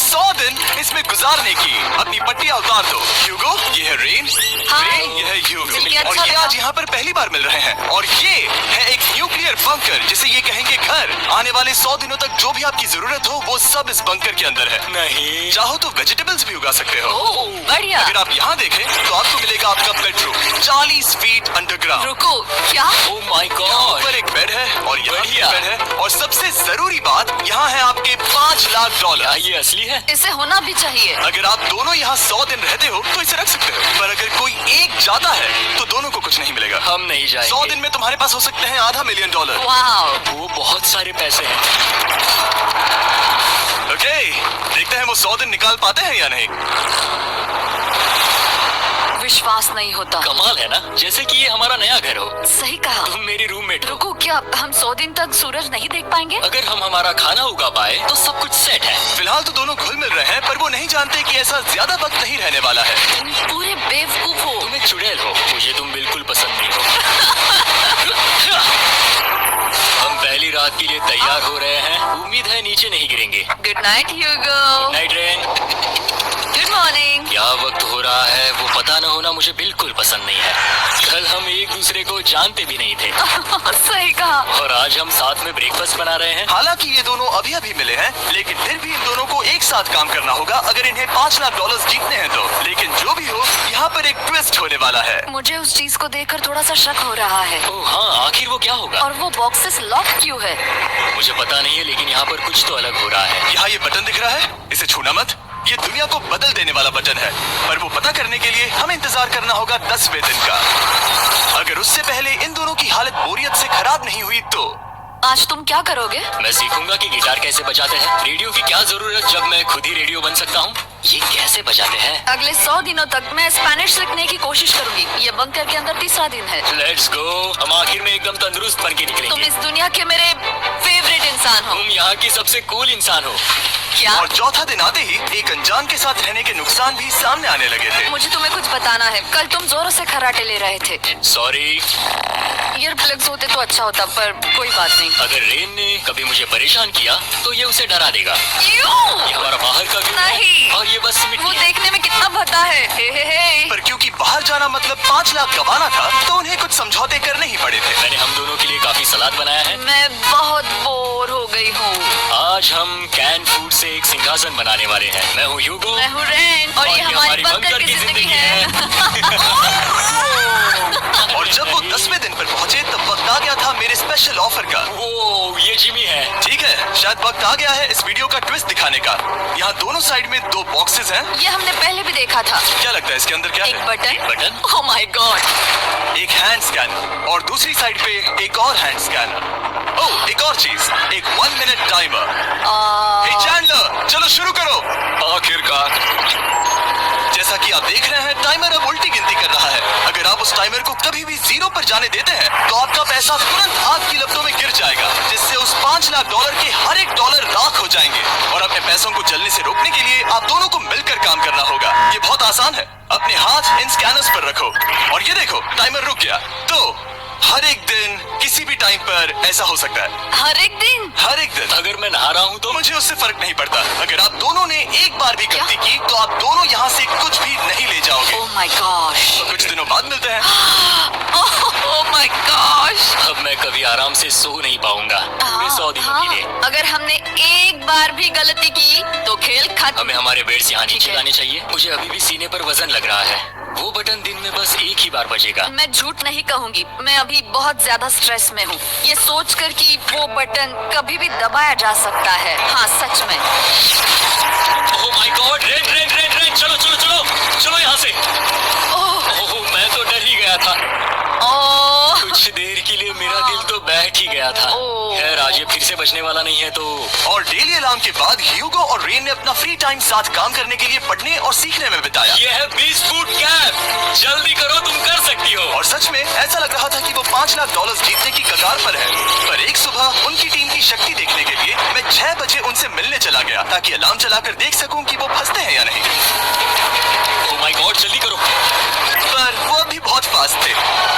100 दिन इसमें गुजारने की। अपनी पट्टियां उतार दो। ह्यूगो, ये है रेन। रेन, ये है ह्यूगो। और ये आज यहाँ पर पहली बार मिल रहे हैं। और ये है एक न्यूक्लियर बंकर, जिसे ये कहेंगे घर। आने वाले 100 दिनों तक जो भी आपकी जरूरत हो वो सब इस बंकर के अंदर है। नहीं, चाहो तो वेजिटेबल्स भी उगा सकते हो। बढ़िया। अगर आप यहाँ देखें तो आपको मिलेगा आपका बेडरूम 40 फीट अंडरग्राउंड। रुको, क्या? ओह माय गॉड। ऊपर एक बेड है और यहाँ भी बेड है। और सबसे जरूरी बात, यहाँ है आपके $5 लाख। ये असली है? इसे होना भी चाहिए। अगर आप दोनों यहाँ 100 दिन रहते हो तो इसे रख सकते हो, पर अगर कोई एक जाता है तो दोनों को कुछ नहीं मिलेगा। हम नहीं जाएंगे। 100 दिन में तुम्हारे पास हो सकते हैं $500 मिलियन। वाह, वो बहुत सारे पैसे हैं। ओके, देखते हैं वो 100 दिन निकाल पाते हैं या नहीं। विश्वास नहीं होता। कमाल है ना, जैसे कि ये हमारा नया घर हो। सही कहा। तुम मेरी रूममेट हो। रुको, क्या हम 100 दिन तक सूरज नहीं देख पाएंगे? अगर हम हमारा खाना उगा पाए तो सब कुछ सेट है। फिलहाल तो दोनों घुल मिल रहे हैं, पर वो नहीं जानते कि ऐसा ज्यादा वक्त नहीं रहने वाला है। तुम पूरे बेवकूफ हो। तुम एक चुड़ैल हो, मुझे तुम बिल्कुल पसंद नहीं हो। हम पहली रात के लिए तैयार हो रहे हैं। उम्मीद है नीचे नहीं गिरेंगे। Good night Hugo. Night Ren. Good morning. क्या वक्त हो रहा है वो पता न होना मुझे बिल्कुल पसंद नहीं है। कल हम एक दूसरे को जानते भी नहीं थे। सही कहा। और आज हम साथ में ब्रेकफास्ट बना रहे हैं। हालांकि ये दोनों अभी अभी मिले हैं, लेकिन फिर भी इन दोनों को एक साथ काम करना होगा अगर इन्हें $5 लाख जीतने हैं तो। लेकिन जो भी हो, यहाँ पर एक ट्विस्ट होने वाला है। मुझे उस चीज को देखकर थोड़ा सा शक हो रहा है। ओह हाँ, आखिर वो क्या होगा? और वो बॉक्सेस लॉक क्यों है? मुझे पता नहीं है, लेकिन यहाँ पर कुछ तो अलग हो रहा है। यहाँ ये बटन दिख रहा है, इसे छूना मत। ये दुनिया को बदल देने वाला बटन है, पर वो पता करने के लिए हमें इंतजार करना होगा 10वें दिन का। अगर उससे पहले इन दोनों की हालत बोरियत से खराब नहीं हुई तो आज तुम क्या करोगे? मैं सीखूंगा कि गिटार कैसे बजाते हैं। रेडियो की क्या जरूरत जब मैं खुद ही रेडियो बन सकता हूँ। ये कैसे बजाते हैं? अगले 100 दिनों तक मैं स्पेनिश सीखने की कोशिश करूंगी। ये बंकर के अंदर तीसरा दिन है। Let's go. हम आखिर में एकदम तंदुरुस्त बन के तुम निकलेंगे। इस दुनिया के मेरे फेवरेट इंसान हो। तुम यहाँ की सबसे कूल इंसान हो। क्या? और चौथा दिन आते ही एक अनजान के साथ रहने के नुकसान भी सामने आने लगे थे। मुझे तुम्हें कुछ बताना है। कल तुम जोरों से खर्राटे ले रहे थे। सॉरी। ईयर प्लग्स होते तो अच्छा होता, पर कोई बात नहीं। अगर रेन ने कभी मुझे परेशान किया तो ये उसे डरा देगा। क्यों? ये हमारा बाहर का व्यू है नहीं। और ये बस वो मिट्टी है। देखने में कितना भद्दा है। हे। पर क्योंकि बाहर जाना मतलब 5 लाख गंवाना था, तो उन्हें कुछ समझौते करने ही पड़े थे। मैंने हम दोनों के लिए काफी सलाद बनाया है। मैं बहुत बोर हो गई हूँ। आज हम कैन फूड से एक सिंहासन बनाने वाले हैं। मैं हूँ ह्यूगो। मैं हूँ रेन और ये हमारी बंकर की जिंदगी है। और जब वो 10वें दिन पर पहुंचे तब वक्त आ गया था मेरे स्पेशल ऑफर का। वो ये जिमी है। ठीक है, शायद वक्त आ गया है इस वीडियो का ट्विस्ट दिखाने का। यहाँ दोनों साइड में 2 बॉक्सेस हैं। ये हमने पहले भी देखा था। क्या लगता है इसके अंदर क्या एक है? Button. Button? Oh my God. एक हैंड स्कैनर और दूसरी साइड पे एक और हैंड स्कैनर। ओह, एक और चीज, एक 1 मिनट टाइमर। हे चैंडलर, चलो शुरू करो। आखिरकार। जैसा कि आप देख रहे हैं, टाइमर अब उल्टी गिनती कर रहा है। अगर आप उस टाइमर को कभी भी 0 पर जाने देते हैं तो आपका पैसा तुरंत आग की लपटों में गिर जाएगा, जिससे उस $5 लाख के हर एक डॉलर राख हो जाएंगे। और अपने पैसों को जलने से रोकने के लिए आप दोनों को मिलकर काम करना होगा। ये बहुत आसान है। अपने हाथ इन स्कैनर्स पर रखो और ये देखो, टाइमर रुक गया। तो हर एक दिन किसी भी टाइम पर ऐसा हो सकता है। हर एक दिन? हर एक दिन। अगर मैं नहा रहा हूँ तो मुझे उससे फर्क नहीं पड़ता। अगर आप दोनों ने एक बार भी गलती की तो आप दोनों यहाँ से कुछ भी नहीं ले जाओगे। Oh my gosh. तो कुछ दिनों बाद मिलते हैं। Oh my gosh. अब मैं कभी आराम से सो नहीं पाऊंगा पूरे 100 दिनों के लिए। अगर हमने एक बार भी गलती की तो खेल खत्म। हमें हमारे बेड से यहाँ ठीक नीचे है। लाने चाहिए। मुझे अभी भी सीने पर वजन लग रहा है। वो बटन दिन में बस एक ही बार बजेगा। मैं झूठ नहीं कहूंगी, मैं अभी बहुत ज्यादा स्ट्रेस में हूँ, ये सोचकर कि वो बटन कभी भी दबाया जा सकता है। हाँ सच में। ओह my God, rain rain rain rain, चलो चलो चलो चलो यहाँ से। ओह, मैं तो डर ही गया था। ओह कुछ देर के लिए मेरा दिल तो बैठ ही गया था। ओह। खैर, आज ये फिर से बचने वाला नहीं है तो। और डेली अलार्म के बाद ह्यूगो और रेन ने अपना फ्री टाइम साथ काम करने के लिए पढ़ने और सीखने में बिताया। ये है 20 फुट कैप। जल्दी करो, तुम कर सकती हो। और सच में ऐसा लग रहा था कि वो $5 लाख जीतने की कगार पर है। पर एक सुबह उनकी टीम की शक्ति देखने के लिए मैं 6 बजे उनसे मिलने चला गया, ताकि अलार्म चलाकर देख सकूं कि वो फंसते हैं या नहीं। ओह माय गॉड, जल्दी करो। पर वो अभी बहुत फास्ट थे।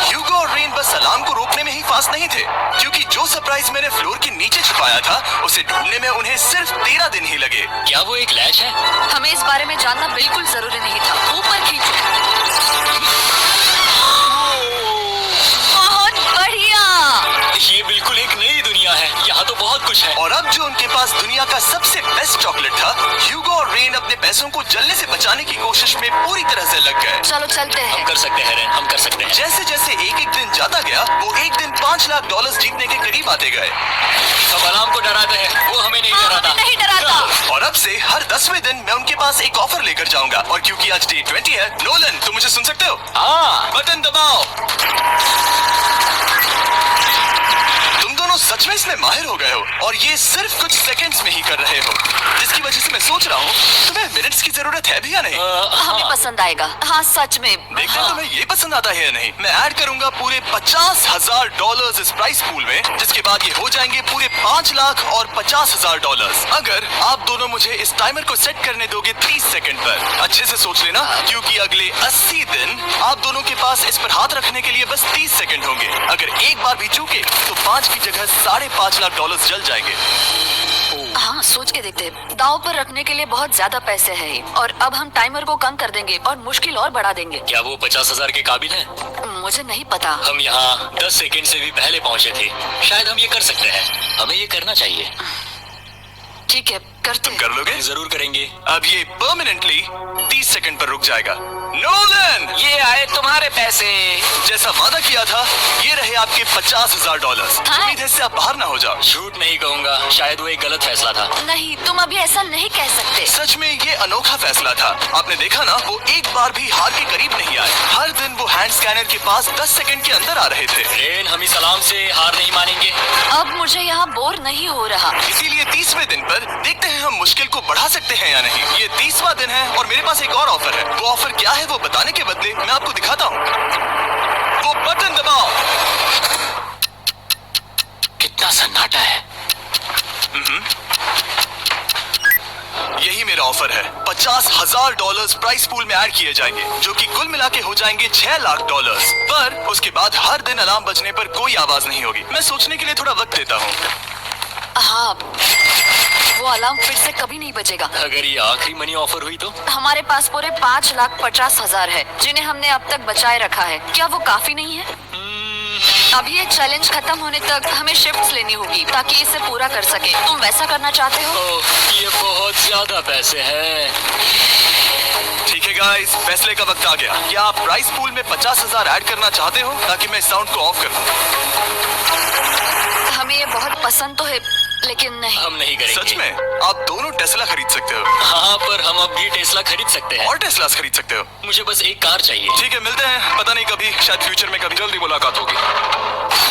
ह्यूगो और रेन बस अलार्म को रोकने में ही फास्ट नहीं थे, क्योंकि जो सरप्राइज मैंने फ्लोर के नीचे छुपाया था उसे ढूंढने में उन्हें सिर्फ 13 दिन ही लगे। क्या वो एक लैच है? हमें इस बारे में जानना बिल्कुल जरूरी नहीं था। ऊपर खींचो। बहुत बढ़िया। ये बिल्कुल एक नई दुनिया है, यहाँ तो बहुत कुछ है। और अब जो उनके पास दुनिया का सबसे बेस्ट चॉकलेट था, ह्यूगो और रेन अपने पैसों को जलने से बचाने की कोशिश में पूरी तरह से लग गए। चलो चलते हम हैं। कर सकते हैं रेन, हम कर सकते हैं। जैसे जैसे एक एक दिन जाता गया, वो एक दिन $5 लाख जीतने के करीब आते गए। हम अलार्म को डराते हैं, वो हमें नहीं डराता। नहीं डराता। और अब से हर 10वें दिन मैं उनके पास एक ऑफर लेकर जाऊंगा। और क्योंकि आज डे 20 है, नोलन तुम मुझे सुन सकते हो? हाँ। बटन दबाओ। तुम दोनों सच में इसमें माहिर हो गए हो, और ये सिर्फ कुछ सेकंड्स में ही कर रहे हो, जिसकी वजह से मैं सोच रहा हूँ तुम्हें मिनट्स की जरूरत है भी या नहीं। हमें पसंद आएगा। हाँ सच में। देखते हैं तुम्हें ये पसंद आता है या नहीं। मैं ऐड करूंगा पूरे $50,000 इस प्राइस पूल में, जिसके बाद ये हो जाएंगे पूरे $5 लाख और $50,000। अगर आप दोनों मुझे इस टाइमर को सेट करने दोगे 30 सेकंड पर। अच्छे से सोच लेना, क्योंकि अगले 80 दिन आप दोनों के पास इस पर हाथ रखने के लिए बस 30 सेकंड होंगे। अगर एक बार भी चूके तो 5 की जगह $5.5 लाख जल जाएंगे। हाँ सोच के देखते हैं। दाव पर रखने के लिए बहुत ज्यादा पैसे हैं और अब हम टाइमर को कम कर देंगे और मुश्किल और बढ़ा देंगे। क्या वो 50,000 के काबिल है? मुझे नहीं पता। हम यहाँ 10 सेकंड से भी पहले पहुँचे थे। शायद हम ये कर सकते हैं। हमें ये करना चाहिए। ठीक है, करते हैं। कर लोगे? जरूर करेंगे। अब ये परमानेंटली 30 सेकंड पर रुक जाएगा। नोलन, ये आए तुम्हारे पैसे। जैसा वादा किया था, ये रहे आपके $50,000। हाँ? उम्मीद है इससे आप बाहर ना हो जाओ। झूठ नहीं कहूँगा, शायद वो एक गलत फैसला था। नहीं, तुम अभी ऐसा नहीं कह सकते। सच में ये अनोखा फैसला था। आपने देखा ना, वो एक बार भी हार के करीब नहीं आए। हर दिन वो हैंड स्कैनर के पास 10 सेकंड के अंदर आ रहे थे। रेन, हम इस अलार्म से हार नहीं मानेंगे। अब मुझे यहाँ बोर नहीं हो रहा। इसीलिए 30वें दिन पर देखते हैं हम मुश्किल को बढ़ा सकते हैं या नहीं। ये 30वां दिन है और मेरे पास एक और ऑफर है। वो ऑफर क्या है वो बताने के बदले मैं आपको दिखाता हूँ। वो बटन दबाओ। कितना सन्नाटा है। यही मेरा ऑफर है। $50,000 प्राइस पूल में ऐड किए जाएंगे, जो कि कुल मिला के हो जाएंगे $6 लाख। पर उसके बाद हर दिन अलार्म बजने पर कोई आवाज नहीं होगी। मैं सोचने के लिए थोड़ा वक्त देता हूँ। हाँ, वो अलार्म फिर से कभी नहीं बजेगा। अगर ये आखिरी मनी ऑफर हुई तो? हमारे पास पूरे $5,50,000 है, जिन्हें हमने अब तक बचाए रखा है। क्या वो काफी नहीं है? अब ये चैलेंज खत्म होने तक हमें शिफ्ट्स लेनी होगी ताकि इसे पूरा कर सके। तुम वैसा करना चाहते हो? ये बहुत ज्यादा पैसे हैं। ठीक है गाइस, फैसले का वक्त आ गया। क्या आप प्राइस पूल में 50,000 ऐड करना चाहते हो ताकि मैं साउंड को ऑफ कर दूं? हमें ये बहुत पसंद तो है, लेकिन नहीं। हम नहीं करेंगे। सच में? आप दोनों टेस्ला खरीद सकते हो। हाँ, पर हम अब भी टेस्ला खरीद सकते हैं। और टेस्लास खरीद सकते हो। मुझे बस एक कार चाहिए। ठीक है, मिलते हैं। पता नहीं कभी, शायद फ्यूचर में कभी जल्दी मुलाकात होगी।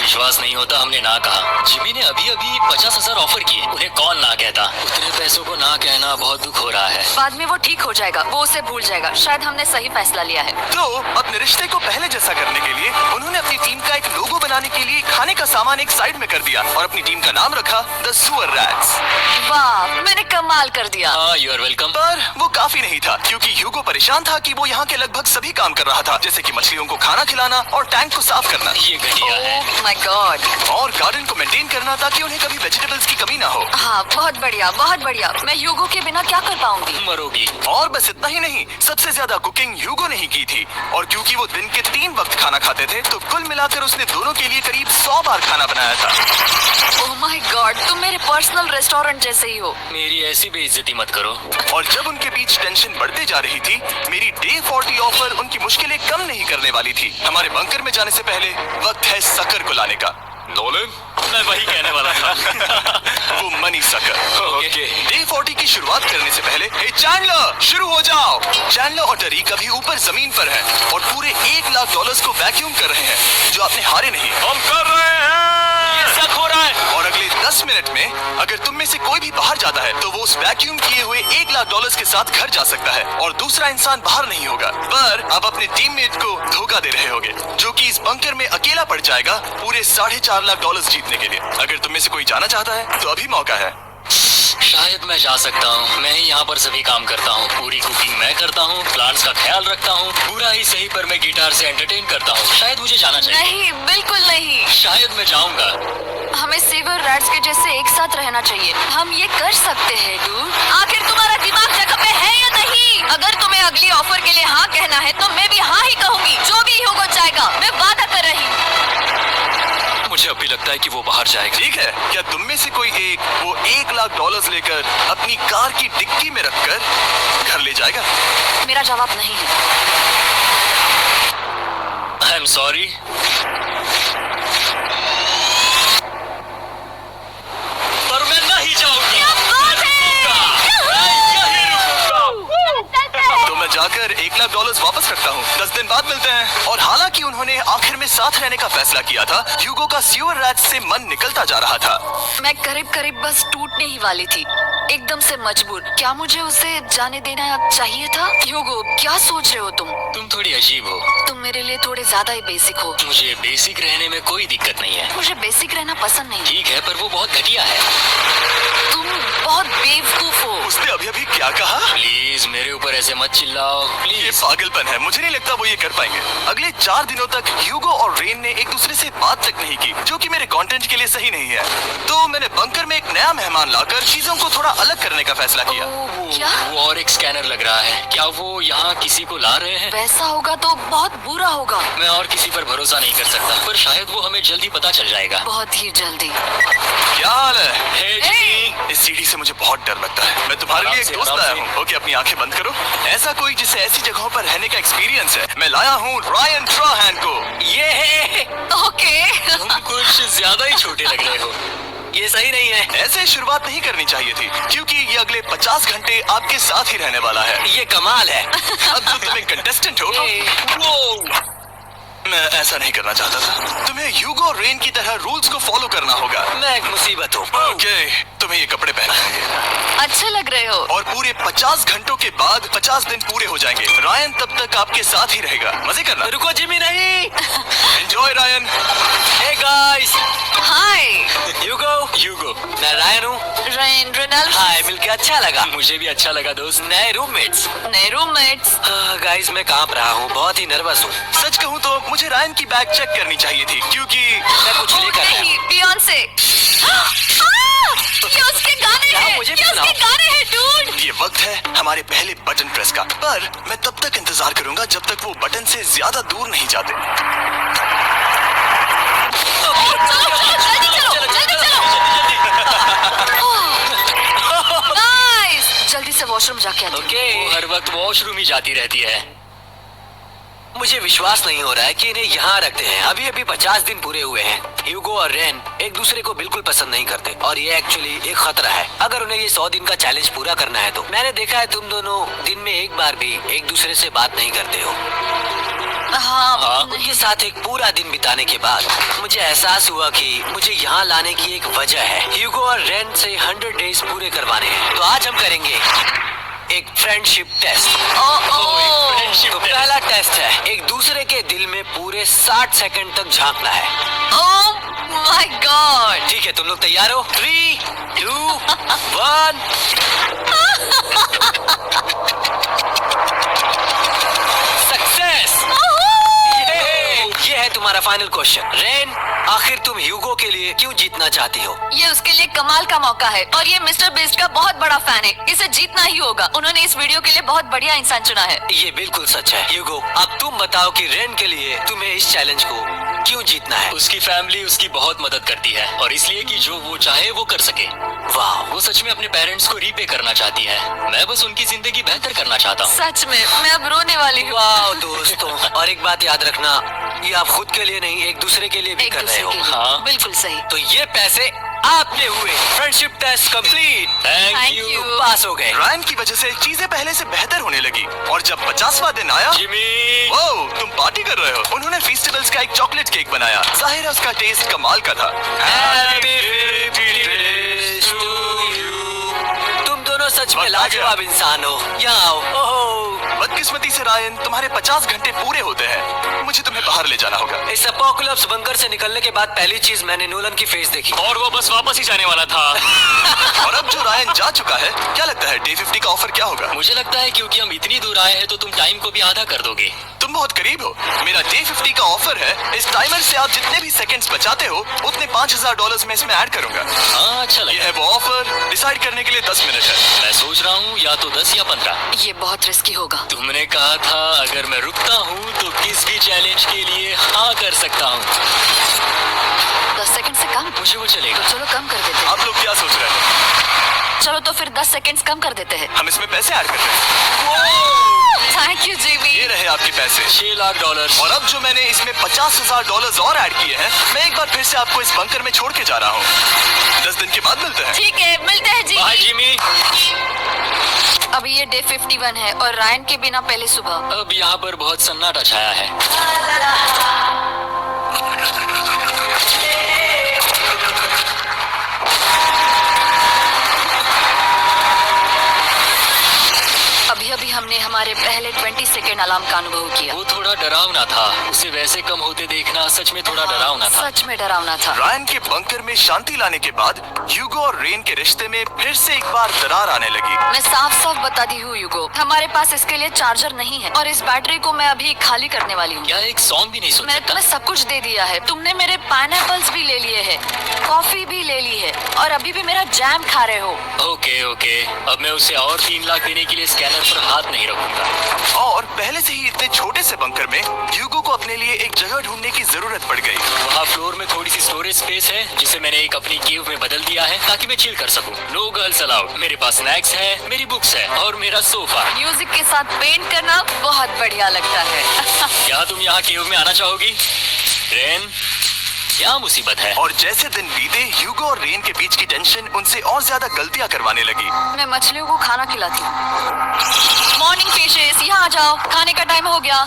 विश्वास नहीं होता, हमने ना कहा। जिमी ने अभी अभी 50,000 ऑफर किए। उन्हें कौन ना कहता। उतने पैसों को ना कहना बहुत दुख हो रहा है। बाद में वो ठीक हो जाएगा, वो उसे भूल जाएगा। शायद हमने सही फैसला लिया है। तो अपने रिश्ते को पहले जैसा करने के लिए उन्होंने अपनी टीम का एक लोगो बनाने के लिए खाने का सामान एक साइड में कर दिया और अपनी टीम का नाम रखा द सुअर रैट्स। वाह, मैंने कमाल कर दिया। हाँ, यू आर वेलकम। पर वो काफी नहीं था, क्योंकि ह्यूगो परेशान था कि वो यहाँ के लगभग सभी काम कर रहा था, जैसे कि मछलियों को खाना खिलाना और टैंक को साफ करना। ये घटिया है। ओह माय गॉड। और गार्डन को मेंटेन करना ताकि उन्हें कभी वेजिटेबल्स की कमी ना हो। हाँ, बहुत बढ़िया, बहुत बढ़िया। मैं ह्यूगो के बिना क्या कर पाऊंगी? मरोगी। और बस इतना ही नहीं, सबसे ज्यादा कुकिंग ह्यूगो ने ही की थी। और क्योंकि वो दिन के 3 वक्त खाना खाते थे, तो कुल मिलाकर उसने दोनों के लिए करीब 100 बार खाना बनाया था। ओह माय गॉड, तुम मेरे पर्सनल रेस्टोरेंट जैसे ही हो। मेरी ऐसी बेइज्जती मत करो। और जब उनके बीच टेंशन बढ़ते जा रही थी, मेरी डे 40 ऑफर उनकी मुश्किलें कम नहीं करने वाली थी। हमारे बंकर में जाने से पहले वक्त है सकर को लाने का। नोलन, मैं वही कहने वाला था। वो मनी सकर। ओके। डे 40 की शुरुआत करने से पहले, हे चैंडलर, शुरू हो जाओ। चैंडलर और टरीक अभी ऊपर जमीन पर हैं और पूरे $1 लाख को वैक्यूम कर रहे हैं, जो आपने हारे नहीं। हम कर रहे हैं। ये शक हो रहा है। और अगले 10 मिनट में अगर तुम में से कोई भी बाहर जाता है, तो वो उस वैक्यूम किए हुए $1 लाख के साथ घर जा सकता है और दूसरा इंसान बाहर नहीं होगा। पर आप अपने टीममेट को धोखा दे रहे होगे, जो कि इस बंकर में अकेला पड़ जाएगा पूरे $4.5 लाख जीतने के लिए। अगर तुम में से कोई जाना चाहता है, तो अभी मौका है। शायद मैं जा सकता हूँ। मैं ही यहाँ पर सभी काम करता हूँ। पूरी कुकिंग मैं करता हूँ, प्लांट्स का ख्याल रखता हूँ। बुरा ही सही पर मैं गिटार से एंटरटेन करता हूँ। शायद मुझे जाना चाहिए। नहीं, बिल्कुल नहीं। शायद मैं जाऊँगा। हमें सेवर रैट्स के जैसे एक साथ रहना चाहिए। हम ये कर सकते हैं डूड। आखिर तुम्हारा दिमाग जगह पे है या नहीं? अगर तुम्हें अगली ऑफर के लिए हाँ कहना है तो मैं भी हाँ ही कहूँगी। जो भी होगा जाएगा, मैं वादा कर रही हूँ। मुझे अभी लगता है कि वो बाहर जाएगा। ठीक है, क्या तुम में से कोई एक वो $1,00,000 लेकर अपनी कार की डिक्की में रखकर घर ले जाएगा? मेरा जवाब नहीं है। I am sorry. पर मैं नहीं जाऊंगा। क्या बात है? तो मैं जाकर $1,00,000 वापस रखता हूँ। 10 दिन बाद मिलते हैं। और हालांकि उन्होंने आखिर में साथ रहने का फैसला किया था, ह्यूगो का सीवर रैट से मन निकलता जा रहा था। मैं करीब करीब बस टूटने ही वाली थी, एकदम से मजबूर। क्या मुझे उसे जाने देना चाहिए था? ह्यूगो, क्या सोच रहे हो तुम? तुम थोड़ी अजीब हो। तुम मेरे लिए थोड़े ज्यादा ही बेसिक हो। मुझे बेसिक रहने में कोई दिक्कत नहीं है। मुझे बेसिक रहना पसंद नहीं। ठीक है, पर वो बहुत घटिया है। तुम बहुत बेवकूफ हो। उसने अभी अभी क्या कहा? प्लीज मेरे ऊपर ऐसे मत चिल्लाओ, ये प्लीज। पागलपन है। मुझे नहीं लगता वो ये कर पाएंगे। अगले 4 दिनों तक ह्यूगो और रेन ने एक दूसरे से बात तक नहीं की, जो कि मेरे कंटेंट के लिए सही नहीं है। तो मैंने बंकर में एक नया मेहमान लाकर चीजों को थोड़ा अलग करने का फैसला किया। क्या? वो और एक स्कैनर लग रहा है। क्या वो यहाँ किसी को ला रहे हैं? वैसा होगा तो बहुत बुरा होगा। मैं और किसी पर भरोसा नहीं कर सकता, पर शायद वो हमें जल्दी पता चल जाएगा। बहुत ही जल्दी। क्या हाल है? हे Hey! इस सीढ़ी से मुझे बहुत डर लगता है। मैं तुम्हारे लिए एक दोस्त लाया हूँ। ओके, अपनी आंखें बंद करो। ऐसा कोई जिसे ऐसी जगहों पर रहने का एक्सपीरियंस है। मैं लाया हूँ रायन ट्राहैन को। ये है। ओके। तुम कुछ ज्यादा ही छोटे लग रहे हो। ये सही नहीं है। ऐसे शुरुआत नहीं करनी चाहिए थी, क्योंकि ये अगले 50 घंटे आपके साथ ही रहने वाला है। ये कमाल है। अब तो तुम एक कंटेस्टेंट हो। वो मैं ऐसा नहीं करना चाहता था। तुम्हें ह्यूगो और रेन की तरह रूल्स को फॉलो करना होगा। मैं एक मुसीबत हूँ। ओके, तुम्हें ये कपड़े पहनने होंगे। अच्छे लग रहे हो। और पूरे 50 घंटों के बाद 50 दिन पूरे हो जाएंगे। रायन तब तक आपके साथ ही रहेगा। मजे करना। रुको जिमी, नहीं। Enjoy Ryan. Hey guys. Hi Hugo, मैं रायन हूँ। Rain Reynold. हाय, मिलके अच्छा लगा। मुझे भी अच्छा लगा दोस्त। नए रूममेट्स। नए रूममेट्स। गाइस, मैं कांप रहा हूँ, बहुत ही नर्वस हूँ। सच कहूँ तो मुझे रायन की बैग चेक करनी चाहिए थी, क्योंकि मैं कुछ लेकर आया हूँ। बियॉन्से। ये उसके गाने हैं। मुझे भी ये उसके सुनाओ। गाने हैं डूड। ये वक्त है हमारे पहले बटन प्रेस का। पर मैं तब तक इंतजार करूंगा जब तक वो बटन से ज्यादा दूर नहीं जाते। जल्दी से वॉशरूम जाके आते हैं। ओके। वो हर वक्त वॉशरूम ही जाती रहती है। मुझे विश्वास नहीं हो रहा है कि इन्हें यहाँ रखते हैं। अभी अभी 50 दिन पूरे हुए हैं। ह्यूगो और रेन एक दूसरे को बिल्कुल पसंद नहीं करते, और ये एक्चुअली एक खतरा है अगर उन्हें ये 100 दिन का चैलेंज पूरा करना है तो। मैंने देखा है तुम दोनों दिन में एक बार भी एक दूसरे से बात नहीं करते हो। हाँ, उनके साथ एक पूरा दिन बिताने के बाद मुझे एहसास हुआ कि मुझे यहाँ लाने की एक वजह है। ह्यूगो और रेन से 100 डेज पूरे करवाने हैं। तो आज हम करेंगे एक फ्रेंडशिप टेस्ट। तो पहला टेस्ट है, एक दूसरे के दिल में पूरे 60 सेकंड तक झांकना है। ओह माय गॉड। ठीक है, तुम लोग तैयार हो? 3, 2, 1। सक्सेस। ये है तुम्हारा फाइनल क्वेश्चन। रेन, आखिर तुम ह्यूगो के लिए क्यों जीतना चाहती हो? ये उसके लिए कमाल का मौका है, और ये मिस्टर बीस्ट का बहुत बड़ा फैन है। इसे जीतना ही होगा। उन्होंने इस वीडियो के लिए बहुत बढ़िया इंसान चुना है। ये बिल्कुल सच है। ह्यूगो, अब तुम बताओ कि रेन के लिए तुम्हें इस चैलेंज को क्यों जीतना है? उसकी फैमिली उसकी बहुत मदद करती है, और इसलिए कि जो वो चाहे वो कर सके। वाह, वो सच में अपने पेरेंट्स को रीपे करना चाहती है। मैं बस उनकी जिंदगी बेहतर करना चाहता हूँ। सच में मैं अब रोने वाली हूँ। वाह दोस्तों, और एक बात याद रखना, ये आप खुद के लिए नहीं, एक दूसरे के लिए भी एक कर रहे दूसरे हो। के लिए। हाँ। बिल्कुल सही। तो ये पैसे आपके हुए। Friendship test complete. Thank Thank you you। Pass हो गए। रायन की वजह से चीजें पहले से बेहतर होने लगी, और जब 50वां दिन आया, जिमी। वो तुम पार्टी कर रहे हो। उन्होंने फेस्टिवल्स का एक चॉकलेट केक बनाया। जाहिर है उसका टेस्ट कमाल का था। तुम दोनों सच में लाजवाब इंसान हो। यहाँ आओ। ओहो, बदकिस्मती से रायन, तुम्हारे 50 घंटे पूरे होते हैं। मुझे तुम्हें बाहर ले जाना होगा। इस अपोकलिप्स बंकर से निकलने के बाद पहली चीज मैंने नोलन की फेस देखी। और वो बस वापस ही जाने वाला था। और अब जो रायन जा चुका है, क्या लगता है डे 50 का ऑफर क्या होगा? मुझे लगता है क्योंकि हम इतनी दूर आए हैं तो तुम टाइम को भी आधा कर दोगे। तुम बहुत करीब हो। मेरा डे 50 का ऑफर है, इस टाइमर से आप जितने भी सेकंड्स बचाते हो उतने $5000 मैं इसमें ऐड करूंगा। हाँ, अच्छा ये लगा। है वो ऑफर, डिसाइड करने के लिए 10 मिनट है। मैं सोच रहा हूँ या तो 10 या 15। ये बहुत रिस्की होगा। तुमने कहा था अगर मैं रुकता हूँ तो किस भी चैलेंज के लिए हाँ कर सकता हूँ। 10 सेकंड से कम? मुझे वो चलेगा। चलो कम कर देते हैं। आप लोग क्या सोच रहे हैं? चलो तो फिर 10 सेकंड्स कम कर देते हैं। हम इसमें पैसे ऐड करते हैं। Thank you Jimmy. ये रहे आपके पैसे। $6 लाख। और अब जो मैंने इसमें $50,000 और ऐड किए हैं, मैं एक बार फिर से आपको इस बंकर में छोड़ के जा रहा हूँ। 10 दिन के बाद मिलते हैं। ठीक है, मिलते हैं बाय जिमी। जिमी। अभी ये डे 51 है और रायन के बिना पहले सुबह। अब यहाँ पर बहुत सन्नाटा छाया है। अभी अभी हमने हमारे पहले 20 सेकंड अलार्म का अनुभव किया। वो थोड़ा डरावना था। उसे वैसे कम होते देखना सच में थोड़ा डरावना था। सच में डरावना था। रायन के बंकर में शांति लाने के बाद ह्यूगो और रेन के रिश्ते में फिर से एक बार दरार आने लगी। मैं साफ साफ बताती हूँ ह्यूगो, हमारे पास इसके लिए चार्जर नहीं है और इस बैटरी को मैं अभी खाली करने वाली हूँ। क्या एक सॉन्ग भी नहीं सुन मैंने सकता? तुम्हें सब कुछ दे दिया है। तुमने मेरे पाइनएप्पल्स भी ले लिए हैं, कॉफी भी ले ली है और अभी भी मेरा जैम खा रहे हो। ओके ओके, अब मैं उसे और 3 लाख देने के लिए स्कैनर पर हाथ नहीं रखूंगा। और पहले से ही इतने छोटे से बंकर में ह्यूगो को अपने लिए एक जगह ढूंढने की जरूरत पड़ गई। वहाँ फ्लोर में थोड़ी सी स्टोरेज स्पेस है जिसे मैंने एक अपनी केव में बदल दिया है ताकि मैं चिल कर सकूं। No girls allowed. मेरे पास स्नैक्स है, मेरी बुक्स है और मेरा सोफा। म्यूजिक के साथ पेंट करना बहुत बढ़िया लगता है। क्या तुम यहाँ केव में आना चाहोगी? रेन, क्या मुसीबत है? और जैसे दिन बीते, ह्यूगो और रेन के बीच की टेंशन उनसे और ज्यादा गलतियां करवाने लगी। मैं मछलियों को खाना खिलाती हूँ। मॉर्निंग फिशेस, यहाँ आ जाओ, खाने का टाइम हो गया।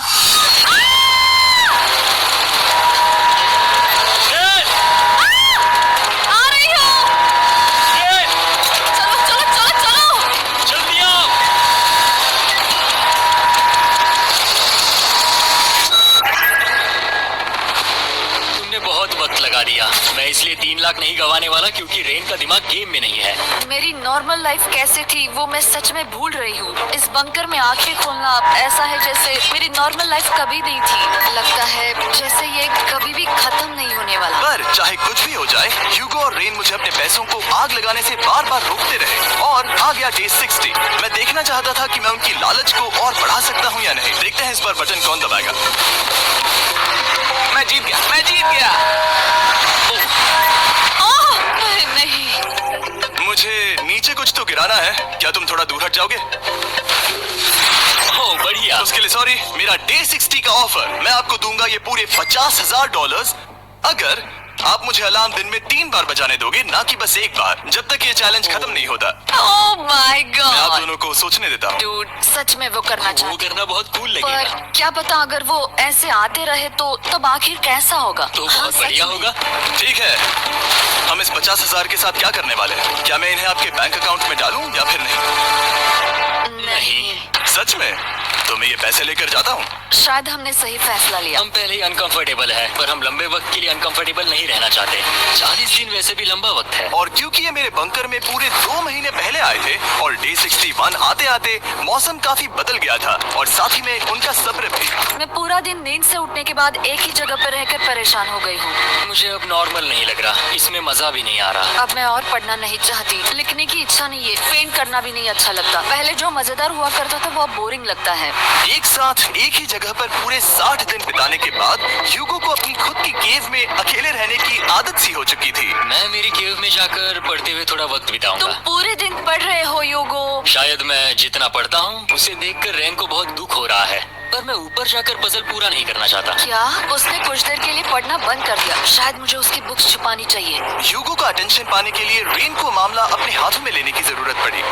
रेन! आ रही हूँ। रेन! चलो चलो चलो चलो। जल्दी आओ! तुमने बहुत वक्त लगा दिया। मैं इसलिए 3 लाख नहीं गंवाने वाला क्योंकि रेन का दिमाग गेम में नहीं है। मेरी नॉर्मल लाइफ कैसे थी वो मैं सच में भूल रही हूँ। इस बंकर में आंखें खोलना ऐसा है जैसे मेरी नॉर्मल लाइफ कभी नहीं थी। लगता है जैसे ये कभी भी खत्म नहीं होने वाला। पर चाहे कुछ भी हो जाए, ह्यूगो और रेन मुझे अपने पैसों को आग लगाने से बार बार रोकते रहे। और आ गया डे 60। मैं देखना चाहता था कि मैं उनकी लालच को और बढ़ा सकता हूँ या नहीं। देखते हैं इस बार बटन कौन दबाएगा। मैं जीत गया, मैं जीत गया। ओह नहीं। मुझे नीचे कुछ तो गिराना है। क्या तुम थोड़ा दूर हट जाओगे? ओह बढ़िया। उसके लिए सॉरी। मेरा डे 60 का ऑफर, मैं आपको दूंगा ये पूरे $50,000 अगर आप मुझे अलार्म दिन में 3 बार बजाने दोगे, ना कि बस एक बार, जब तक ये चैलेंज खत्म नहीं होता। ओह माय मैं आप गॉड। दोनों को सोचने देता हूँ। डूड, सच में वो करना वो चाहती करना बहुत कूल पर लगेगा। क्या पता अगर वो ऐसे आते रहे तो तब आखिर कैसा होगा। तो हाँ, बहुत सच बढ़िया में। होगा। ठीक है, हम इस 50,000 के साथ क्या करने वाले हैं? क्या मैं इन्हें आपके बैंक अकाउंट में डालूं या फिर नहीं? नहीं, सच में? तो मैं ये पैसे लेकर जाता हूँ। शायद हमने सही फैसला लिया। हम पहले ही अनकंफर्टेबल है पर हम लंबे वक्त के लिए अनकंफर्टेबल नहीं रहना चाहते। 40 दिन वैसे भी लंबा वक्त है। और क्योंकि ये मेरे बंकर में पूरे 2 महीने पहले आए थे और डे 61 आते आते मौसम काफी बदल गया था और साथ ही में उनका सब्र भी। मैं पूरा दिन नींद से उठने के बाद एक ही जगह पर रहकर परेशान हो गई हूँ। मुझे अब नॉर्मल नहीं लग रहा। इसमें मजा भी नहीं आ रहा। अब मैं और पढ़ना नहीं चाहती, लिखने की इच्छा नहीं है, पेंट करना भी नहीं अच्छा लगता। पहले जो मजेदार हुआ करता था वो अब बोरिंग लगता है। एक साथ एक ही जगह पर पूरे 60 दिन बिताने के बाद ह्यूगो को अपनी खुद की केव में अकेले रहने की आदत सी हो चुकी थी। मैं मेरी केव में जाकर पढ़ते हुए थोड़ा वक्त तुम बिताऊंगा। पूरे दिन पढ़ रहे हो योगो। शायद मैं जितना पढ़ता हूँ उसे देखकर रेन को बहुत दुख हो रहा है, पर मैं ऊपर जाकर पजल पूरा नहीं करना चाहता। क्या उसने कुछ देर के लिए पढ़ना बंद कर दिया? शायद मुझे उसकी बुक्स छुपानी चाहिए। ह्यूगो का अटेंशन पाने के लिए रेन को मामला अपने हाथों में लेने की जरूरत पड़ी।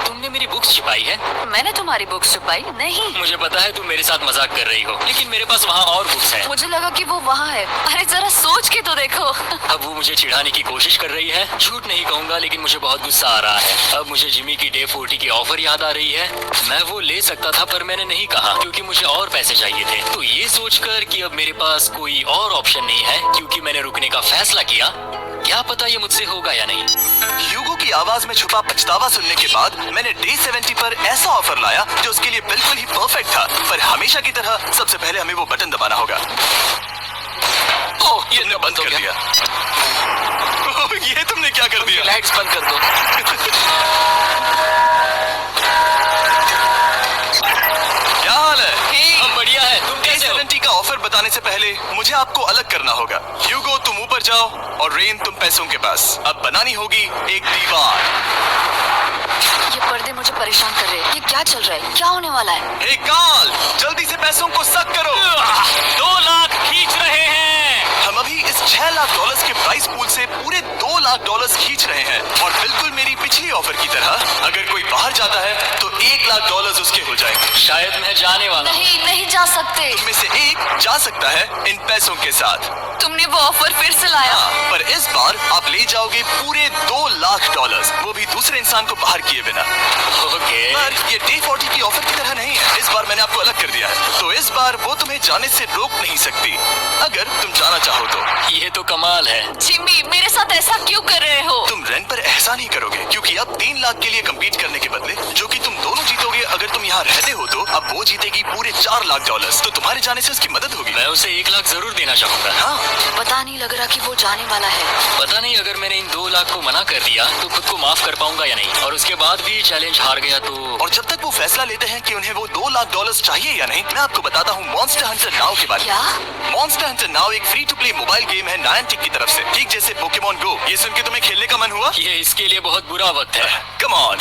तुमने मेरी मेरी बुक्स छिपाई है? मैंने तुम्हारी बुक्स छुपाई नहीं। मुझे पता है तुम मेरे साथ मजाक कर रही हो, लेकिन मेरे पास वहाँ और बुक्स है। मुझे लगा कि वो वहाँ है। अरे जरा सोच के तो देखो। अब वो मुझे चिढ़ाने की कोशिश कर रही है। झूठ नहीं कहूंगा, लेकिन मुझे बहुत गुस्सा आ रहा है। अब मुझे जिमी की डे 40 की ऑफर याद आ रही है। मैं वो ले सकता था, पर मैंने नहीं कहा क्योंकि मुझे और पैसे चाहिए थे। तो ये सोचकर कि अब मेरे पास कोई और ऑप्शन नहीं है क्योंकि मैंने रुकने का फैसला किया, क्या पता ये मुझसे होगा या नहीं। ह्यूगो की आवाज में छुपा पछतावा सुनने के बाद मैंने डे 70 पर ऐसा ऑफर लाया जो उसके लिए बिल्कुल ही परफेक्ट था। पर हमेशा की तरह सबसे पहले हमें वो बटन दबाना होगा। ओह, ये तुमने बंद कर दिया। ओह, ये तुमने क्या कर दिया? लाइट्स बंद कर दो। क्या हाल है? हम बढ़िया है, तुम डे कैसे हो? 70 का ऑफर बताने से पहले मुझे आपको अलग करना होगा। ह्यूगो तुम ऊपर जाओ और रेन तुम पैसों के पास। अब बनानी होगी एक दीवार। ये पर्दे मुझे परेशान कर रहे हैं। ये क्या चल रहा है? क्या होने वाला है? हे कार्ल, जल्दी से पैसों को सक करो। 2 लाख खींच रहे हैं। हम अभी इस $6 लाख के प्राइस पूल से पूरे $2 लाख खींच रहे हैं। और बिल्कुल मेरी पिछली ऑफर की तरह अगर कोई बाहर जाता है तो $1 लाख उसके हो जाएंगे। शायद मैं जाने वाला हूँ। नहीं, नहीं जा सकते। तुम में से एक जा सकता है इन पैसों के साथ। तुमने वो ऑफर फिर से लाया। हाँ, पर इस बार आप ले जाओगे पूरे $2 लाख, वो भी दूसरे इंसान को बाहर किए बिना। ओके। पर ये डे 40 की ऑफर की तरह नहीं है। इस बार मैंने आपको अलग कर दिया है, तो इस बार वो तुम्हें जाने से रोक नहीं सकती अगर तुम जाना चाहो तो। ये तो कमाल है। जिमी, मेरे साथ ऐसा क्यों कर रहे हो? तुम रेंट पर एहसान ही करोगे क्योंकि अब 3 लाख के लिए कम्पीट करने के बदले जो कि तुम दोनों जीतोगे अगर तुम यहाँ रहते हो, तो अब वो जीतेगी पूरे $4 लाख। तो तुम्हारे जाने से उसकी मदद होगी। मैं उसे 1 लाख जरूर देना चाहूंगा। हाँ, पता नहीं लग रहा कि वो जाने वाला है। पता नहीं अगर मैंने इन 2 लाख को मना कर दिया तो खुद को माफ कर पाऊंगा या नहीं, और उसके बाद भी चैलेंज हार गया तो। और जब तक वो फैसला लेते हैं कि उन्हें वो $2 लाख चाहिए या नहीं, मैं आपको बताता हूँ मॉन्स्टर हंटर नाउ के बारे में। क्या? मॉन्स्टर हंटर नाउ एक free to play mobile game है नायंटिक की तरफ से, ठीक जैसे पोकेमॉन गो। ये सुन के तुम्हें खेलने का मन हुआ? ये इसके लिए बहुत बुरा वक्त है। Come on.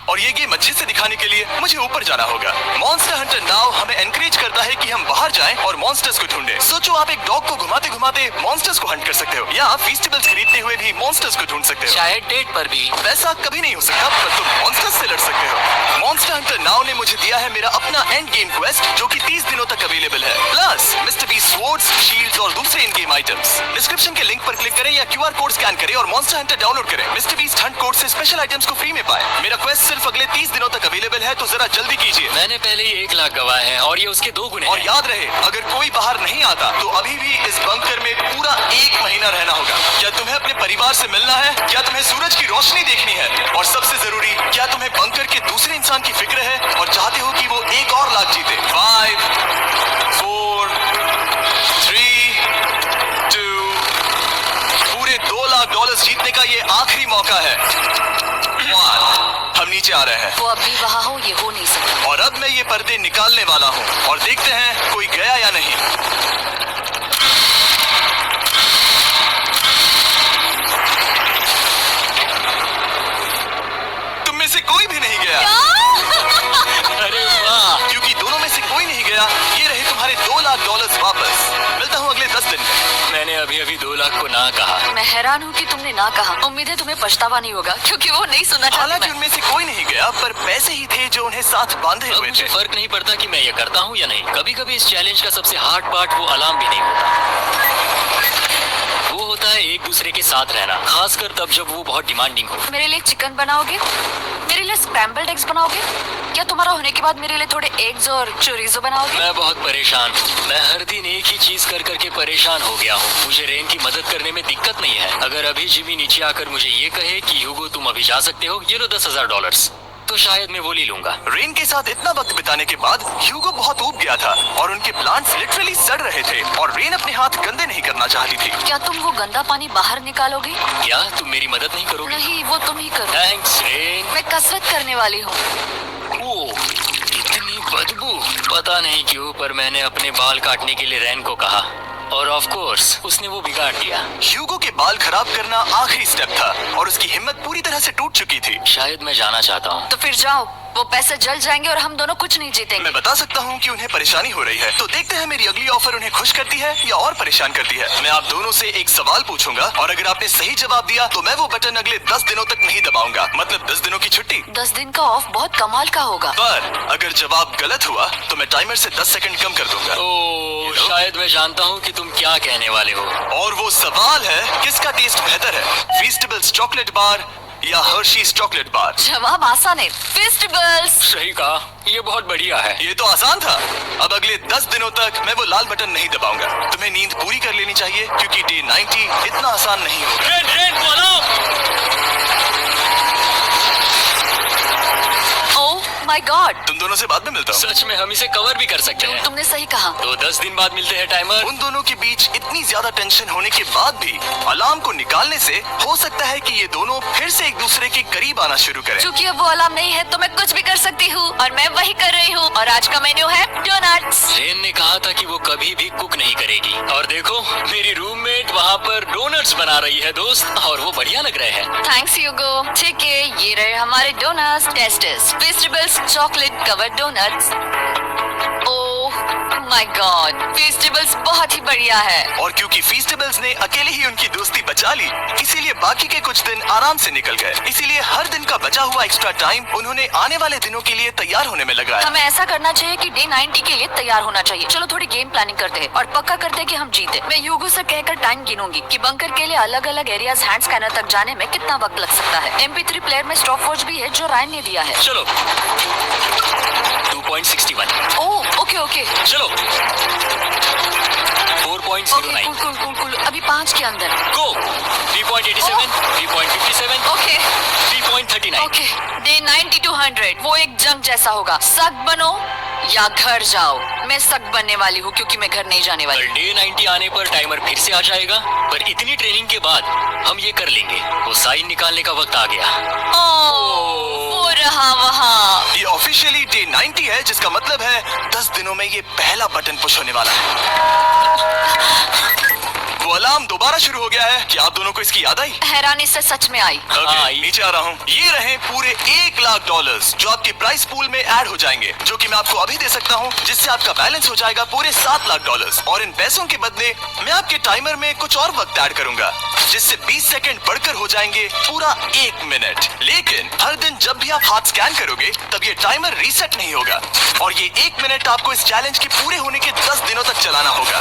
और ये गेम अच्छे से दिखाने के लिए मुझे ऊपर जाना होगा। मॉन्स्टर हंटर नाउ हमें एनकरेज करता है कि हम बाहर जाएं और मॉन्स्टर्स को ढूंढें। सोचो, आप एक डॉग को घुमाते घुमाते मॉन्स्टर्स को हंट कर सकते हो, या आप फेस्टिवल्स खरीदते हुए भी मॉन्स्टर्स को ढूंढ सकते हो। शायद डेट पर भी। वैसा कभी नहीं हो सकता, पर तुम मॉन्स्टर्स से लड़ सकते हो। मॉन्स्टर हंटर नाउ ने मुझे दिया है मेरा अपना एंड गेम क्वेस्ट, जो कि 30 दिनों तक अवेलेबल है, plus Mister B swords, shields और दूसरे इन गेम आइटम्स। डिस्क्रिप्शन के लिंक पर क्लिक करें या QR कोड स्कैन करें और मॉन्स्टर हंटर डाउनलोड करें। मिस्टर बीस्ट हंट कोड से स्पेशल आइटम्स को फ्री में पाएं। मेरा क्वेस्ट सिर्फ अगले 30 दिनों तक अवेलेबल है, तो जरा जल्दी कीजिए। मैंने पहले ही 1 लाख गवाए हैं और ये उसके 2 गुने और हैं। याद रहे, अगर कोई बाहर नहीं आता तो अभी भी इस बंकर में पूरा 1 महीना रहना होगा। क्या तुम्हें अपने परिवार से मिलना है? क्या तुम्हें सूरज की रोशनी देखनी है? और सबसे जरूरी, क्या तुम्हें बंकर के दूसरे इंसान की फिक्र है और चाहते हो कि वो $1 और लाख जीते? 5, 4, 3, 2, पूरे $2 लाख जीतने का ये आखिरी मौका है। 1, हम नीचे आ रहे हैं। वो अब भी वहाँ हो, ये हो नहीं सकता। और अब मैं ये पर्दे निकालने वाला हूँ और देखते हैं कोई गया या नहीं। तुम में से कोई भी नहीं गया। अरे वाह। क्योंकि दोनों में से कोई नहीं गया, ये रहे तुम्हारे $2 लाख वापस। मिलता हूँ अगले 10 दिन में। मैंने अभी 2 लाख को ना कहा। मैं हैरान हूँ कि तुमने ना कहा। उम्मीद है तुम्हें पछतावा नहीं होगा, क्योंकि वो नहीं सुनना चाहती हालांकि मैं। उनमें से कोई नहीं गया, पर पैसे ही थे जो उन्हें साथ बांधे अब हुए मुझे थे। फर्क नहीं पड़ता कि मैं ये करता हूँ या नहीं। कभी कभी इस चैलेंज का सबसे हार्ड पार्ट वो अलार्म भी नहीं होता, वो होता है एक दूसरे के साथ रहना, खासकर तब जब वो बहुत डिमांडिंग हो। मेरे लिए चिकन बनाओगे? मेरे लिए स्क्रैम्बल्ड एग्स बनाओगे? क्या तुम्हारा होने के बाद मेरे लिए थोड़े एग्स और चोरिजो बनाओगे? मैं बहुत परेशान हूँ। मैं हर दिन एक ही चीज कर करके परेशान हो गया हूँ। मुझे रेन की मदद करने में दिक्कत नहीं है। अगर अभी जिमी नीचे आकर मुझे ये कहे कि ह्यूगो तुम अभी जा सकते हो, ये लो $10,000, तो शायद मैं वो ले लूंगा। रेन के साथ इतना वक्त बिताने के बाद ह्यूगो बहुत ऊब गया था और उनके प्लांट्स लिटरली सड़ रहे थे और रेन अपने हाथ गंदे नहीं करना चाहती थी। क्या तुम वो गंदा पानी बाहर निकालोगे? क्या तुम मेरी मदद नहीं करोगे? नहीं, वो तुम ही करो। Thanks rain. मैं कसरत करने वाली हूँ। ओह, कितनी बदबू। पता नहीं क्यों, पर मैंने अपने बाल काटने के लिए रेन को कहा और ऑफ कोर्स उसने वो बिगाड़ दिया। ह्यूगो के बाल खराब करना आखिरी स्टेप था और उसकी हिम्मत पूरी तरह से टूट चुकी थी। शायद मैं जाना चाहता हूँ। तो फिर जाओ, वो पैसे जल जाएंगे और हम दोनों कुछ नहीं जीतेंगे। मैं बता सकता हूँ कि उन्हें परेशानी हो रही है, तो देखते हैं मेरी अगली ऑफर उन्हें खुश करती है या और परेशान करती है। मैं आप दोनों से एक सवाल पूछूंगा और अगर आपने सही जवाब दिया तो मैं वो बटन अगले 10 दिनों तक नहीं दबाऊंगा, मतलब 10 दिनों की छुट्टी। 10 दिन का ऑफ बहुत कमाल का होगा। पर अगर जवाब गलत हुआ तो मैं टाइमर से 10 सेकंड कम कर दूंगा। ओह, शायद मैं जानता हूँ कि तुम क्या कहने वाले हो। और वो सवाल है, किसका टेस्ट बेहतर है, फीस्टेबल्स चॉकलेट बार या हर्शीज चॉकलेट बार? जवाब आसान है, फेस्टिवल्स। सही कहा, ये बहुत बढ़िया है। ये तो आसान था। अब अगले 10 दिनों तक मैं वो लाल बटन नहीं दबाऊंगा। तुम्हें नींद पूरी कर लेनी चाहिए क्योंकि डे 90 इतना आसान नहीं होगा। रेन बोलो। ओह माय गॉड, तुम दोनों से बाद में मिलता हूँ। सच में हम इसे कवर भी कर सकते हैं। तुमने सही कहा। तो 10 दिन बाद मिलते हैं टाइमर। उन दोनों के बीच इतनी ज्यादा टेंशन होने के बाद भी अलार्म को निकालने से हो सकता है कि ये दोनों फिर से एक दूसरे के करीब आना शुरू करें। क्योंकि अब वो अलार्म नहीं है तो मैं कुछ भी कर सकती हूँ और मैं वही कर रही हूँ। और आज का मेन्यू है डोनट्स। रेन ने कहा था कि वो कभी भी कुक नहीं करेगी और देखो मेरी रूममेट वहाँ पर डोनट्स बना रही है दोस्त, और वो बढ़िया लग रहे हैं। Thanks Hugo. ठीक है, ये रहे हमारे doughnuts. Testers festivals chocolate covered doughnuts. Oh my God, festivals बहुत ही बढ़िया है। और क्योंकि फीस्टेबल्स ने अकेले ही उनकी दोस्ती बचा ली, इसीलिए बाकी के कुछ दिन आराम से निकल गए। इसीलिए हर दिन का बचा हुआ एक्स्ट्रा टाइम उन्होंने आने वाले दिनों के लिए तैयार होने में लगाया। हमें ऐसा करना चाहिए कि डे 90 के लिए तैयार होना चाहिए। चलो थोड़ी गेम प्लानिंग करते हैं और पक्का करते हैं कि हम जीते। मैं यूगो से कहकर टाइम गिनूंगी कि बंकर के लिए अलग अलग एरियाज हैंड स्कैनर तक जाने में कितना वक्त लग सकता है। MP3 प्लेयर में स्टॉप वॉच भी है जो रायन ने दिया है। चलो 2.61। Oh okay okay 4.09। Cool cool cool cool. अभी 5 के अंदर। गो 3.87, 3.57, ओके 3.39। ओके। डे 90 to 100 वो एक जंग जैसा होगा। सख्त बनो या घर जाओ। मैं सख्त बनने वाली हूँ क्योंकि मैं घर नहीं जाने वाली। पर डे 90 आने पर टाइमर फिर से आ जाएगा, पर इतनी ट्रेनिंग के बाद हम ये कर लेंगे। वो साइन निकालने का वक्त आ गया। वो रहा वहाँ। ये ऑफिशियली डे 90 है, जिसका मतलब है 10 दिनों में ये पहला बटन पुश होने वाला है। वो अलार्म दोबारा शुरू हो गया है। क्या आप दोनों को इसकी याद आई? हैरानी से सच में आई। Okay, नीचे आ रहा हूँ। ये रहे पूरे $1 लाख जो आपके प्राइस पूल में ऐड हो जाएंगे, जो कि मैं आपको अभी दे सकता हूँ, जिससे आपका बैलेंस हो जाएगा पूरे $7 लाख। और इन पैसों के बदले मैं आपके टाइमर में कुछ और वक्त ऐड करूंगा, जिससे 20 सेकंड बढ़कर हो जाएंगे पूरा 1 मिनट। लेकिन हर दिन जब भी आप हाथ स्कैन करोगे तब ये टाइमर रीसेट नहीं होगा और ये 1 मिनट आपको इस चैलेंज के पूरे होने के 10 दिनों तक चलाना होगा।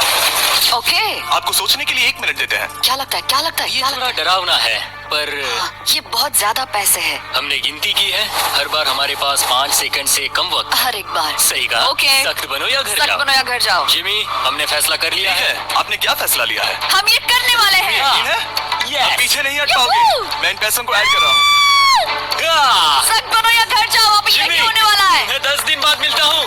ओके। आपको सोचने के लिए 1 मिनट देते हैं। क्या लगता है क्या लगता है ये क्या थोड़ा लगता डरावना है, पर है? ये बहुत ज्यादा पैसे है हमने गिनती की है। हर बार हमारे पास 5 सेकंड से कम वक्त। हर एक बार। सही कहा। ओके। सख्त बनो या घर सख्त जाओ। बनो या घर जाओ। जिमी, हमने फैसला कर लिया ठीक है। है, आपने क्या फैसला लिया है? हम ये करने वाले हैं। यकीन है? Yes. आप पीछे नहीं हट Yahoo! पाओगे। मैं इन पैसों को ऐड कर रहा हूँ। सख्त बनो या घर जाओ। अभी जिमी, यही होने वाला है। मैं 10 दिन बाद मिलता हूँ।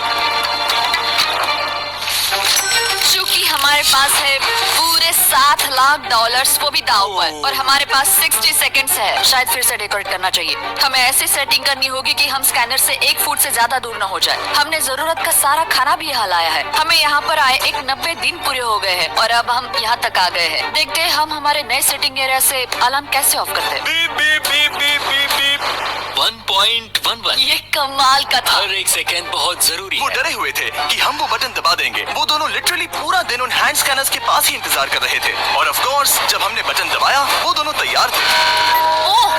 चूंकि हमारे पास है पूरे $7 लाख, वो भी दाव पर, और हमारे पास 60 सेकंड्स है। शायद फिर से डेकोरेट करना चाहिए। हमें ऐसी सेटिंग करनी होगी कि हम स्कैनर से 1 फुट से ज्यादा दूर न हो जाए। हमने जरूरत का सारा खाना भी यहाँ लाया है। हमें यहाँ पर आए 90 दिन पूरे हो गए हैं और अब हम यहाँ तक आ गए हैं। देखते हैं हम हमारे नए सेटिंग एरिया से अलार्म कैसे ऑफ करते हैं। Beep beep beep beep beep beep 1.11। ये कमाल का था। हर एक सेकंड बहुत जरूरी वो है। डरे हुए थे कि हम वो बटन दबा देंगे। वो दोनों लिटरली पूरा दिन उन हैंड स्कैनर्स के पास ही इंतजार कर रहे थे और ऑफ कोर्स जब हमने बटन दबाया वो दोनों तैयार थे। ओह,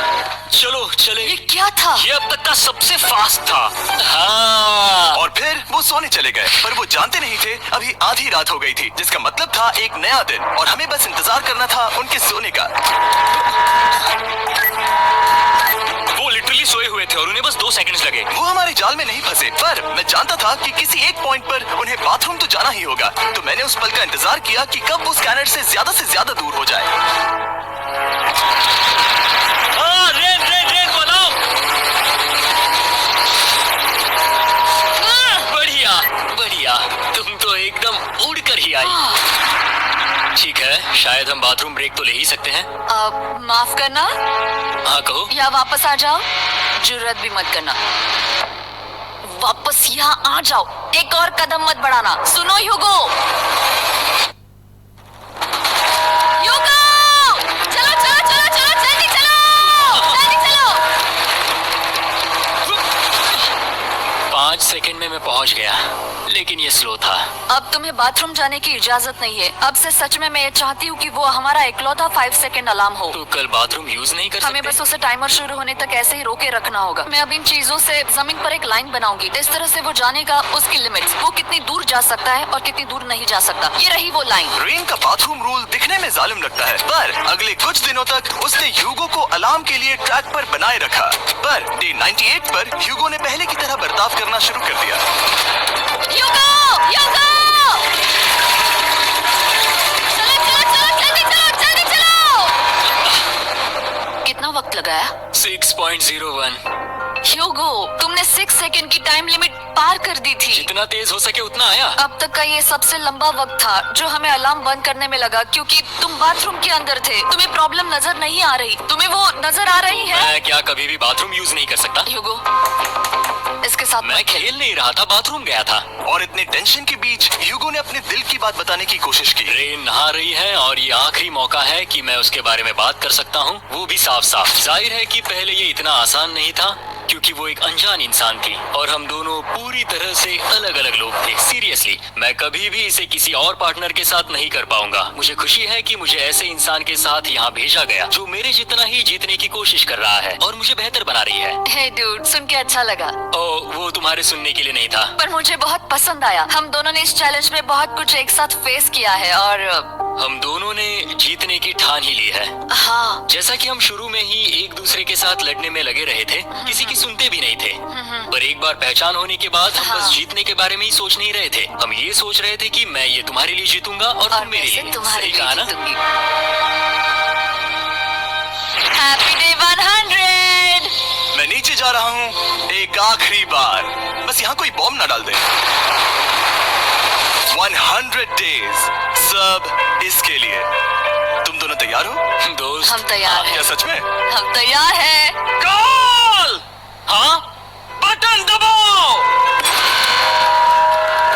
चलो चले। ये क्या था? ये अब तक का सबसे फास्ट था। हाँ। और फिर वो सोने चले गए, पर वो जानते नहीं थे अभी आधी रात हो गई थी, जिसका मतलब था एक नया दिन और हमें बस इंतजार करना था उनके सोने का। वो लिटरली सोए हुए थे और उन्हें बस 2 सेकंड्स लगे। वो हमारे जाल में नहीं फंसे, पर मैं जानता था कि किसी एक पॉइंट पर उन्हें बाथरूम तो जाना ही होगा, तो मैंने उस पल का इंतजार किया कि कब वो स्कैनर से ज्यादा दूर हो जाए। रेन रेन रेन बनाओ। बढ़िया बढ़िया, तुम तो एकदम उड़ कर ही आई। ठीक है, शायद हम बाथरूम ब्रेक तो ले ही सकते हैं। माफ करना हाँ कहो। या वापस आ जाओ। जुर्रत भी मत करना। वापस यहाँ आ जाओ। एक और कदम मत बढ़ाना। सुनो ह्यूगो। ह्यूगो! चलो चलो चलो चलो जल्दी चलो। 5 सेकंड में मैं पहुंच गया, लेकिन ये स्लो था। अब तुम्हें बाथरूम जाने की इजाजत नहीं है। अब से सच में मैं ये चाहती हूँ कि वो हमारा इकलौता 5 सेकंड अलार्म हो। तो कल बाथरूम यूज नहीं कर हमें सकते? बस उसे टाइमर शुरू होने तक ऐसे ही रोके रखना होगा। मैं अब इन चीजों से जमीन पर एक लाइन बनाऊंगी, इस तरह से वो जानेगा उसकी लिमिट्स, वो कितनी दूर जा सकता है और कितनी दूर नहीं जा सकता। ये रही वो लाइन। रेन का बाथरूम रूल दिखने में जालिम लगता है, पर अगले कुछ दिनों तक उसने ह्यूगो को अलार्म के लिए ट्रैक पर बनाए रखा। पर डे 98 पर ह्यूगो ने पहले की तरह बर्ताव करना शुरू कर दिया। ह्यूगो! ह्यूगो! जल्दी चलो! कितना वक्त लगाया? 6.01। ह्यूगो, तुमने 6 सेकंड की टाइम लिमिट पार कर दी थी। जितना तेज हो सके उतना आया। अब तक का ये सबसे लंबा वक्त था जो हमें अलार्म बंद करने में लगा, क्योंकि तुम बाथरूम के अंदर थे। तुम्हें प्रॉब्लम नजर नहीं आ रही। तुम्हें वो नजर आ रही है? मैं क्या कभी भी बाथरूम यूज नहीं कर सकता? ह्यूगो, इसके साथ मैं खेल नहीं रहा था, बाथरूम गया था। और इतने टेंशन के बीच ह्यूगो ने अपने दिल की बात बताने की कोशिश की। रेन नहा रही है और ये आखिरी मौका है कि मैं उसके बारे में बात कर सकता हूँ, वो भी साफ साफ। जाहिर है कि पहले ये इतना आसान नहीं था, क्योंकि वो एक अनजान इंसान थी और हम दोनों पूरी तरह से अलग अलग लोग थे। सीरियसली, मैं कभी भी इसे किसी और पार्टनर के साथ नहीं कर पाऊंगा। मुझे खुशी है कि मुझे ऐसे इंसान के साथ यहाँ भेजा गया जो मेरे जितना ही जीतने की कोशिश कर रहा है और मुझे बेहतर बना रही है। हे डूड, सुन के अच्छा लगा। ओ, वो तुम्हारे सुनने के लिए नहीं था। पर मुझे बहुत पसंद आया। हम दोनों ने इस चैलेंज में बहुत कुछ एक साथ फेस किया है और हम दोनों ने जीतने की ठान ही ली है। हाँ, जैसा कि हम शुरू में ही एक दूसरे के साथ लड़ने में लगे रहे थे, किसी की सुनते भी नहीं थे। पर एक बार पहचान होने के बाद हम बस हाँ। जीतने के बारे में ही सोच नहीं रहे थे। हम ये सोच रहे थे कि मैं ये तुम्हारे लिए जीतूंगा और तुम मेरे मैं लिए। तुम्हारे सही लिए कहा ना? जीतूंगी। Happy day 100। मैं नीचे जा रहा हूँ एक आखिरी बार, बस यहाँ कोई बॉम्ब ना डाल दे। 100 डेज, सब इसके लिए। तुम दोनों तैयार हो? दोस्त, हम तैयार हैं। क्या सच में? हम तैयार हैं। कॉल! हाँ? बटन दबाओ!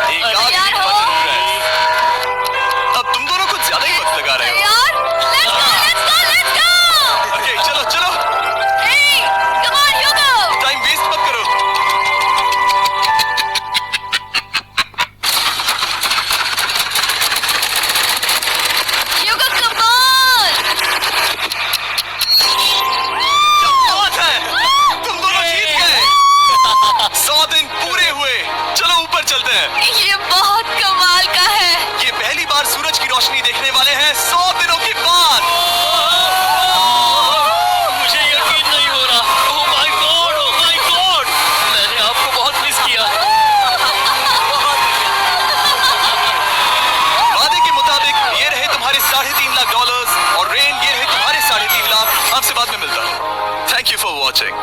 एक आखिरी तैयार हो? Button press. अब तुम दोनों कुछ ज्यादा ही वक्त लगा रहे हो। तैयार? Let's go! ओके, चलो चलो, Hey, come on, Hugo! Time waste मत करो। Hugo, come on! क्या बात है? तुम दोनों जीत गए। 100 दिन पूरे हुए। चलो ऊपर चलते हैं। ये बहुत कमाल का है। ये पहली बार सूरज की रोशनी देखने वाले हैं 100 दिनों के बाद। मुझे यकीन नहीं हो रहा। ओह my God, oh my God, मैंने आपको बहुत मिस किया। वादे के मुताबिक ये रहे तुम्हारे $3.5 लाख और रेन ये रहे तुम्हारे 3.5 लाख। आपसे बाद में मिलता हूँ। Thank you for watching.